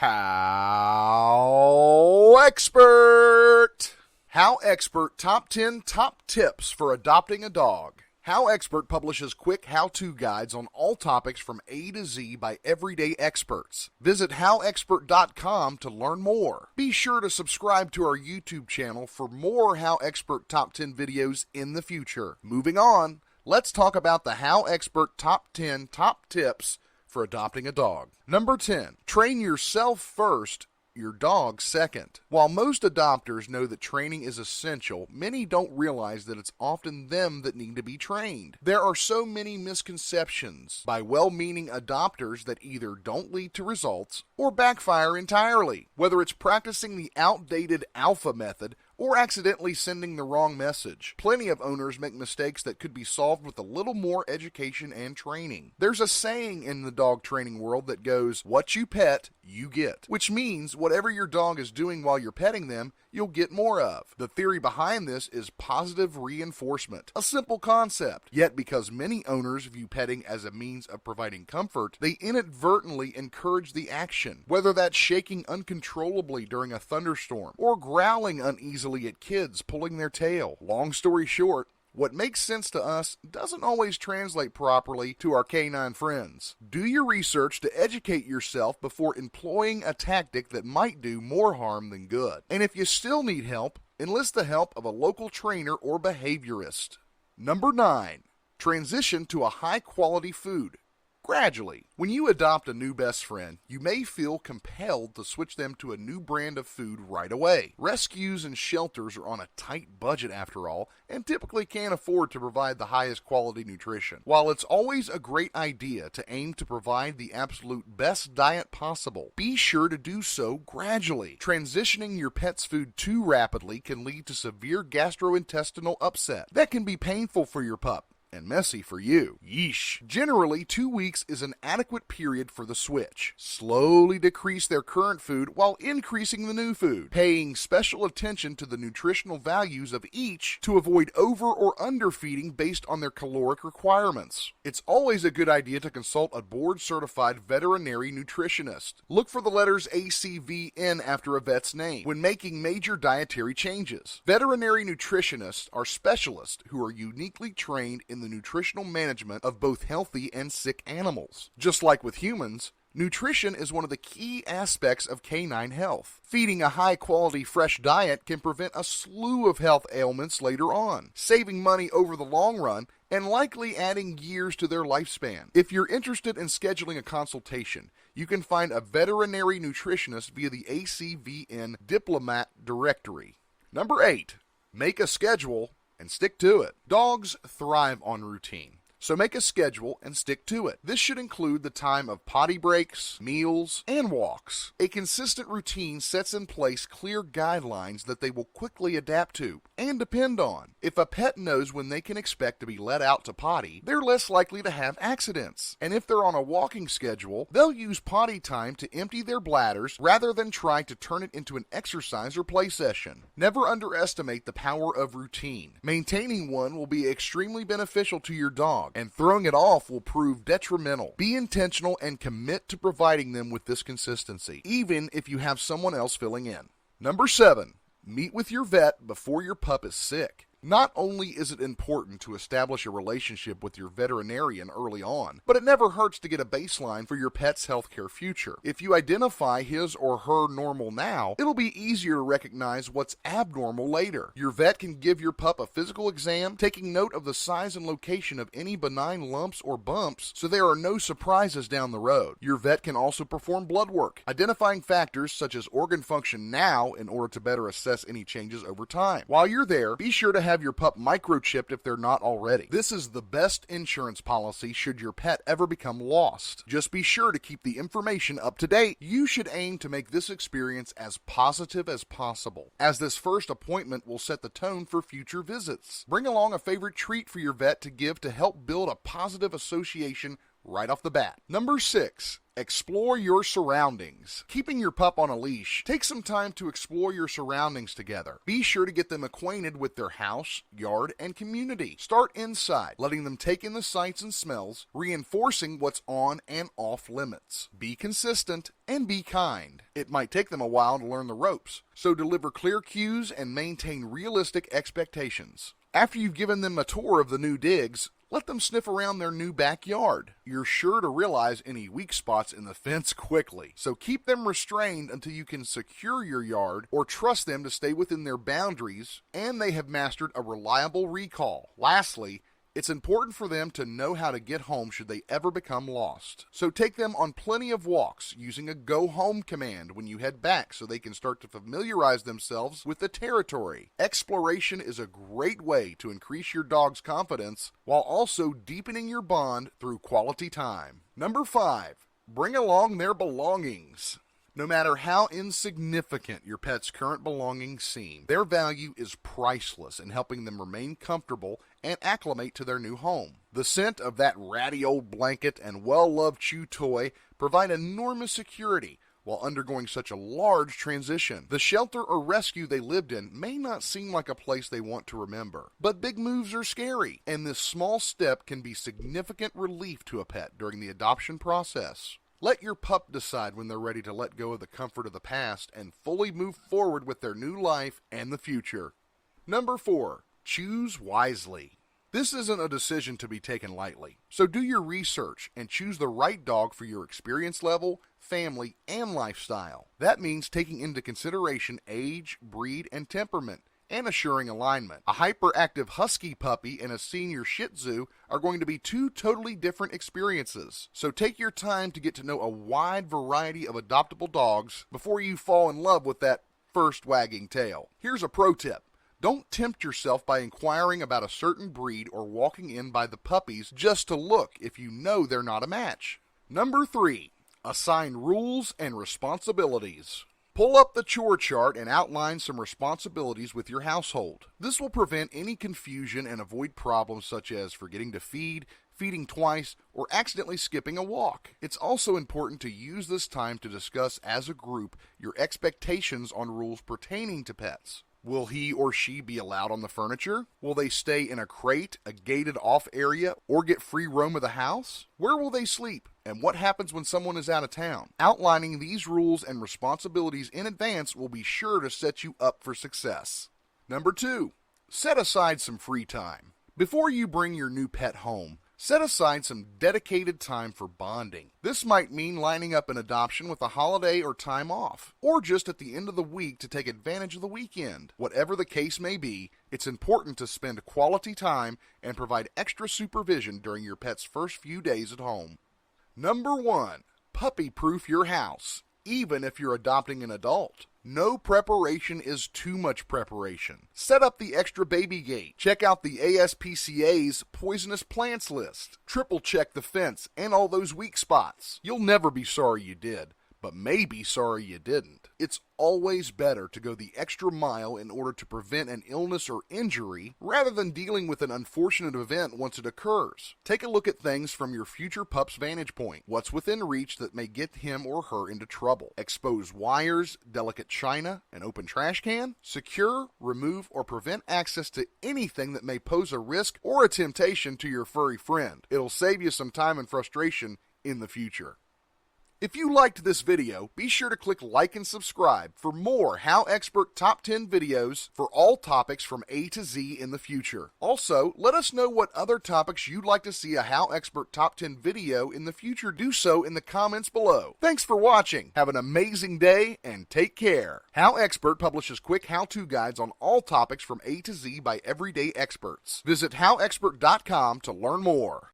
HowExpert! HowExpert Top 10 Top Tips for Adopting a Dog. HowExpert publishes quick how-to guides on all topics from A to Z by everyday experts. Visit HowExpert.com to learn more. Be sure to subscribe to our YouTube channel for more HowExpert Top 10 videos in the future. Moving on, let's talk about the HowExpert Top 10 Top Tips for Adopting a Dog. Number 10. Train yourself first, your dog second. While most adopters know that training is essential, many don't realize that it's often them that need to be trained. There are so many misconceptions by well-meaning adopters that either don't lead to results or backfire entirely. Whether it's practicing the outdated alpha method or accidentally sending the wrong message. Plenty of owners make mistakes that could be solved with a little more education and training. There's a saying in the dog training world that goes, "What you pet, you get," which means whatever your dog is doing while you're petting them, you'll get more of. The theory behind this is positive reinforcement, a simple concept. Yet because many owners view petting as a means of providing comfort, they inadvertently encourage the action, whether that's shaking uncontrollably during a thunderstorm or growling uneasily at kids pulling their tail. Long story short, what makes sense to us doesn't always translate properly to our canine friends. Do your research to educate yourself before employing a tactic that might do more harm than good. And if you still need help, enlist the help of a local trainer or behaviorist. Number 9. Transition to a high-quality food. Gradually. When you adopt a new best friend, you may feel compelled to switch them to a new brand of food right away. Rescues and shelters are on a tight budget after all, and typically can't afford to provide the highest quality nutrition. While it's always a great idea to aim to provide the absolute best diet possible, be sure to do so gradually. Transitioning your pet's food too rapidly can lead to severe gastrointestinal upset. That can be painful for your pup and messy for you. Yeesh. Generally, 2 weeks is an adequate period for the switch. Slowly decrease their current food while increasing the new food, paying special attention to the nutritional values of each to avoid over or underfeeding based on their caloric requirements. It's always a good idea to consult a board-certified veterinary nutritionist. Look for the letters ACVN after a vet's name when making major dietary changes. Veterinary nutritionists are specialists who are uniquely trained in the nutritional management of both healthy and sick animals. Just like with humans, nutrition is one of the key aspects of canine health. Feeding a high-quality fresh diet can prevent a slew of health ailments later on, saving money over the long run and likely adding years to their lifespan. If you're interested in scheduling a consultation, you can find a veterinary nutritionist via the ACVN Diplomat Directory. Number 8. Make a schedule and stick to it. Dogs thrive on routine, so make a schedule and stick to it. This should include the time of potty breaks, meals, and walks. A consistent routine sets in place clear guidelines that they will quickly adapt to and depend on. If a pet knows when they can expect to be let out to potty, they're less likely to have accidents. And if they're on a walking schedule, they'll use potty time to empty their bladders rather than try to turn it into an exercise or play session. Never underestimate the power of routine. Maintaining one will be extremely beneficial to your dog, and throwing it off will prove detrimental. Be intentional and commit to providing them with this consistency, even if you have someone else filling in. Number 7. Meet with your vet before your pup is sick. Not only is it important to establish a relationship with your veterinarian early on, but it never hurts to get a baseline for your pet's healthcare future. If you identify his or her normal now, it'll be easier to recognize what's abnormal later. Your vet can give your pup a physical exam, taking note of the size and location of any benign lumps or bumps so there are no surprises down the road. Your vet can also perform blood work, identifying factors such as organ function now in order to better assess any changes over time. While you're there, be sure to have your pup microchipped if they're not already. This is the best insurance policy should your pet ever become lost. Just be sure to keep the information up to date. You should aim to make this experience as positive as possible, as this first appointment will set the tone for future visits. Bring along a favorite treat for your vet to give to help build a positive association right off the bat. Number 6. Explore your surroundings. Keeping your pup on a leash, take some time to explore your surroundings together. Be sure to get them acquainted with their house, yard, and community. Start inside, letting them take in the sights and smells, reinforcing what's on and off limits. Be consistent and be kind. It might take them a while to learn the ropes, so deliver clear cues and maintain realistic expectations. After you've given them a tour of the new digs, let them sniff around their new backyard. You're sure to realize any weak spots in the fence quickly, so keep them restrained until you can secure your yard or trust them to stay within their boundaries and they have mastered a reliable recall. Lastly, it's important for them to know how to get home should they ever become lost. So take them on plenty of walks using a go home command when you head back so they can start to familiarize themselves with the territory. Exploration is a great way to increase your dog's confidence while also deepening your bond through quality time. Number 5, bring along their belongings. No matter how insignificant your pet's current belongings seem, their value is priceless in helping them remain comfortable and acclimate to their new home. The scent of that ratty old blanket and well-loved chew toy provide enormous security while undergoing such a large transition. The shelter or rescue they lived in may not seem like a place they want to remember, but big moves are scary, and this small step can be significant relief to a pet during the adoption process. Let your pup decide when they're ready to let go of the comfort of the past and fully move forward with their new life and the future. Number 4, choose wisely. This isn't a decision to be taken lightly, so do your research and choose the right dog for your experience level, family, and lifestyle. That means taking into consideration age, breed, and temperament, and assuring alignment. A hyperactive husky puppy and a senior Shih Tzu are going to be two totally different experiences. So take your time to get to know a wide variety of adoptable dogs before you fall in love with that first wagging tail. Here's a pro tip. Don't tempt yourself by inquiring about a certain breed or walking in by the puppies just to look if you know they're not a match. Number 3, assign rules and responsibilities. Pull up the chore chart and outline some responsibilities with your household. This will prevent any confusion and avoid problems such as forgetting to feed, feeding twice, or accidentally skipping a walk. It's also important to use this time to discuss as a group your expectations on rules pertaining to pets. Will he or she be allowed on the furniture? Will they stay in a crate, a gated off area, or get free roam of the house? Where will they sleep? And what happens when someone is out of town? Outlining these rules and responsibilities in advance will be sure to set you up for success. Number 2, set aside some free time. Before you bring your new pet home, set aside some dedicated time for bonding. This might mean lining up an adoption with a holiday or time off, or just at the end of the week to take advantage of the weekend. Whatever the case may be, it's important to spend quality time and provide extra supervision during your pet's first few days at home. Number 1, puppy-proof your house, even if you're adopting an adult. No preparation is too much preparation. Set up the extra baby gate. Check out the ASPCA's poisonous plants list. Triple check the fence and all those weak spots. You'll never be sorry you did, but may be sorry you didn't. It's always better to go the extra mile in order to prevent an illness or injury rather than dealing with an unfortunate event once it occurs. Take a look at things from your future pup's vantage point. What's within reach that may get him or her into trouble? Exposed wires, delicate china, an open trash can? Secure, remove, or prevent access to anything that may pose a risk or a temptation to your furry friend. It'll save you some time and frustration in the future. If you liked this video, be sure to click like and subscribe for more HowExpert Top 10 videos for all topics from A to Z in the future. Also, let us know what other topics you'd like to see a HowExpert Top 10 video in the future. Do so in the comments below. Thanks for watching. Have an amazing day and take care. HowExpert publishes quick how-to guides on all topics from A to Z by everyday experts. Visit HowExpert.com to learn more.